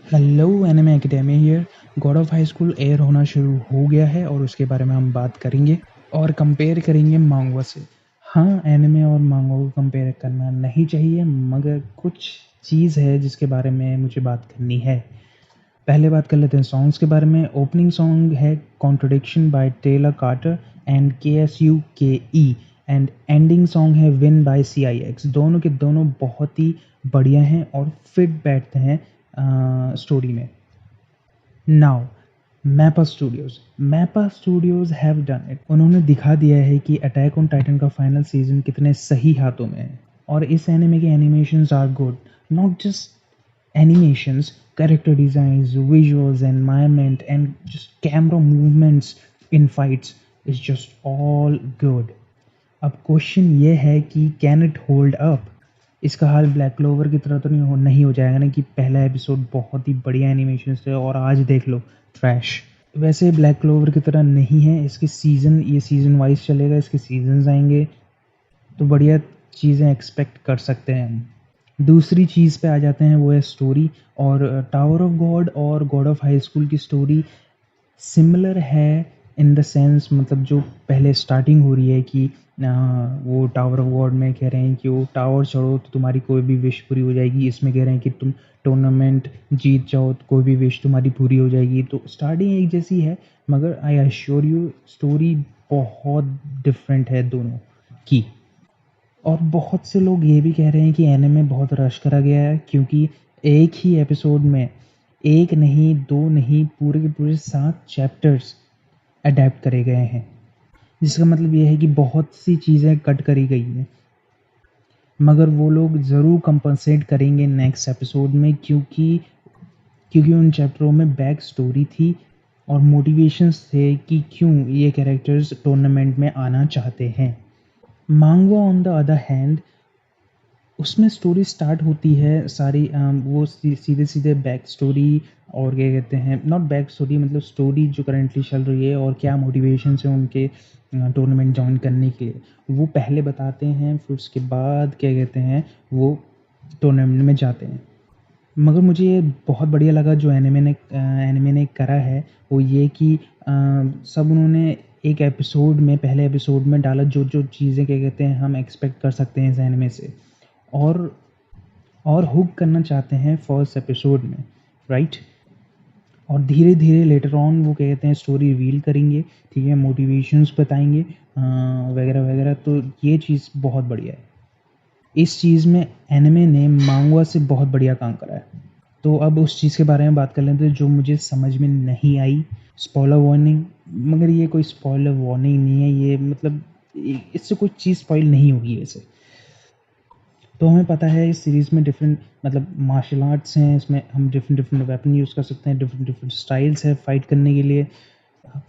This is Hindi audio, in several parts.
Hello anime academy here. God of high school air होना शुरू हो गया है और उसके बारे में हम बात करेंगे और कंपेयर करेंगे मांगवा से। हाँ, एनिमे और मांगवा को कंपेयर करना नहीं चाहिए, मगर कुछ चीज़ है जिसके बारे में मुझे बात करनी है। पहले बात कर लेते हैं सॉन्ग्स के बारे में। ओपनिंग सॉन्ग है contradiction by Taylor Carter and KSUKE and ending song है विन बाय CIX। दोनों के दोनों बहुत ही बढ़िया हैं और फिट बैठते हैं स्टोरी में। Now MAPPA studios have done it. उन्होंने दिखा दिया है कि अटैक ऑन टाइटन का फाइनल सीजन कितने सही हाथों में है। और इस एनिमे के animations are good, not just animations, character designs, visuals, environment, and just camera movements in fights is just all good. अब क्वेश्चन ये है कि कैन इट होल्ड अप। इसका हाल ब्लैक क्लोवर की तरह तो नहीं हो जाएगा ना कि पहला एपिसोड बहुत ही बढ़िया एनिमेशन थे और आज देख लो ट्रैश। वैसे ब्लैक क्लोवर की तरह नहीं है, इसके ये सीज़न वाइज चलेगा, इसके सीजन्स आएंगे तो बढ़िया चीज़ें एक्सपेक्ट कर सकते हैं हम। दूसरी चीज़ पे आ जाते हैं, वो है स्टोरी। और टावर ऑफ गॉड और गॉड ऑफ हाई स्कूल की स्टोरी सिमिलर है इन द सेंस, मतलब जो पहले स्टार्टिंग हो रही है कि वो टावर ऑफ गॉड में कह रहे हैं कि वो टावर चढ़ो तो तुम्हारी कोई भी विश पूरी हो जाएगी। इसमें कह रहे हैं कि तुम टूर्नामेंट जीत जाओ तो कोई भी विश तुम्हारी पूरी हो जाएगी। तो स्टार्टिंग एक जैसी है, मगर आई एश्योर यू स्टोरी बहुत डिफरेंट है दोनों की। और बहुत से लोग ये भी कह रहे हैं कि एनिमे बहुत रश करा गया है, क्योंकि एक ही एपिसोड में एक नहीं, दो नहीं, पूरे के पूरे 7 चैप्टर्स अडेप्ट करे गए हैं। जिसका मतलब ये है कि बहुत सी चीज़ें कट करी गई हैं, मगर वो लोग ज़रूर कंपनसेट करेंगे नेक्स्ट एपिसोड में, क्योंकि उन चैप्टरों में बैक स्टोरी थी और मोटिवेशंस थे कि क्यों ये कैरेक्टर्स टूर्नामेंट में आना चाहते हैं। मांगवा ऑन द अदर हैंड, उसमें स्टोरी स्टार्ट होती है सारी वो सीधे सीधे बैक स्टोरी, और क्या कहते हैं, नॉट बैक स्टोरी, मतलब स्टोरी जो करंटली चल रही है और क्या मोटिवेशन है उनके टूर्नामेंट ज्वाइन करने के लिए, वो पहले बताते हैं। फिर उसके बाद क्या कहते हैं, वो टूर्नामेंट में जाते हैं। मगर मुझे ये बहुत बढ़िया लगा जो एनिमे ने करा है, वो ये कि सब उन्होंने एक एपिसोड में, पहले एपिसोड में डाला जो जो चीज़ें क्या कहते हैं हम एक्सपेक्ट कर सकते हैं इस एनिमे से, और हुक करना चाहते हैं फर्स्ट एपिसोड में, राइट। और धीरे धीरे लेटर ऑन वो कहते हैं स्टोरी रिवील करेंगे, ठीक है, मोटिवेशंस बताएंगे वगैरह वगैरह। तो ये चीज़ बहुत बढ़िया है। इस चीज़ में एनिमे ने मांगवा से बहुत बढ़िया काम करा है। तो अब उस चीज़ के बारे में बात कर लेते हैं जो मुझे समझ में नहीं आई। स्पॉइलर वार्निंग, मगर ये कोई स्पॉइलर वार्निंग नहीं है, ये मतलब इससे कोई चीज़ स्पॉइल नहीं होगी वैसे। तो हमें पता है इस सीरीज़ में डिफरेंट, मतलब मार्शल आर्ट्स हैं, इसमें हम डिफरेंट डिफरेंट वेपन यूज़ कर सकते हैं, डिफरेंट डिफरेंट स्टाइल्स है फाइट करने के लिए।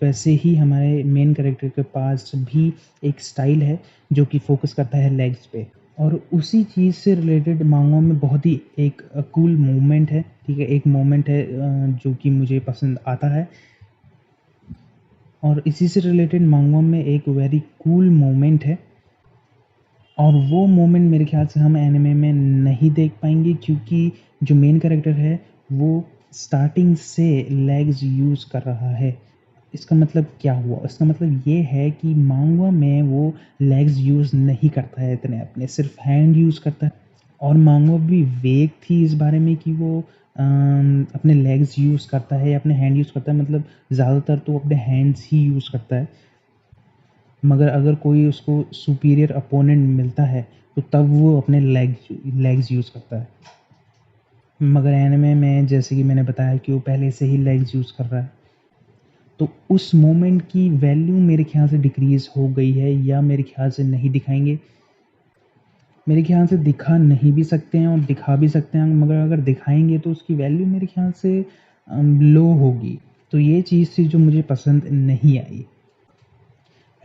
वैसे ही हमारे मेन कैरेक्टर के पास भी एक स्टाइल है जो कि फोकस करता है लेग्स पे। और उसी चीज़ से रिलेटेड मांगवा में बहुत ही एक कूल मोमेंट है, ठीक है, एक मोमेंट है जो कि मुझे पसंद आता है। और इसी से रिलेटेड मांगवा में एक वेरी कूल मोमेंट है, और वो मोमेंट मेरे ख्याल से हम एनिमे में नहीं देख पाएंगे, क्योंकि जो मेन कैरेक्टर है वो स्टार्टिंग से लेग्स यूज़ कर रहा है। इसका मतलब क्या हुआ? इसका मतलब ये है कि मांगवा में वो लेग्स यूज़ नहीं करता है इतने अपने, सिर्फ हैंड यूज़ करता है। और मांगवा भी वेग थी इस बारे में कि वो अपने लेग्स यूज़ करता है या अपने हैंड यूज़ करता है, मतलब ज़्यादातर तो अपने हैंड्स ही यूज़ करता है। मगर अगर कोई उसको सुपीरियर अपोनेंट मिलता है तो तब वो अपने लेग्स यूज़ करता है। मगर एनिमे में जैसे कि मैंने बताया कि वो पहले से ही लेग्स यूज़ कर रहा है, तो उस मोमेंट की वैल्यू मेरे ख्याल से डिक्रीज़ हो गई है, या मेरे ख्याल से नहीं दिखाएंगे। मेरे ख्याल से दिखा नहीं भी सकते हैं और दिखा भी सकते हैं, मगर अगर दिखाएंगे तो उसकी वैल्यू मेरे ख्याल से लो होगी। तो ये चीज़ थी जो मुझे पसंद नहीं आई।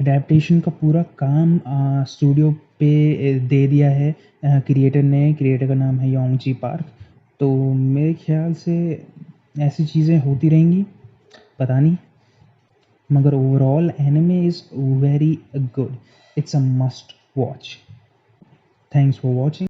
अडेप्टेशन का पूरा काम स्टूडियो पे दे दिया है क्रिएटर का नाम है योंगजी पार्क। तो मेरे ख्याल से ऐसी चीज़ें होती रहेंगी, पता नहीं, मगर overall anime is very good, it's a must watch. Thanks for watching.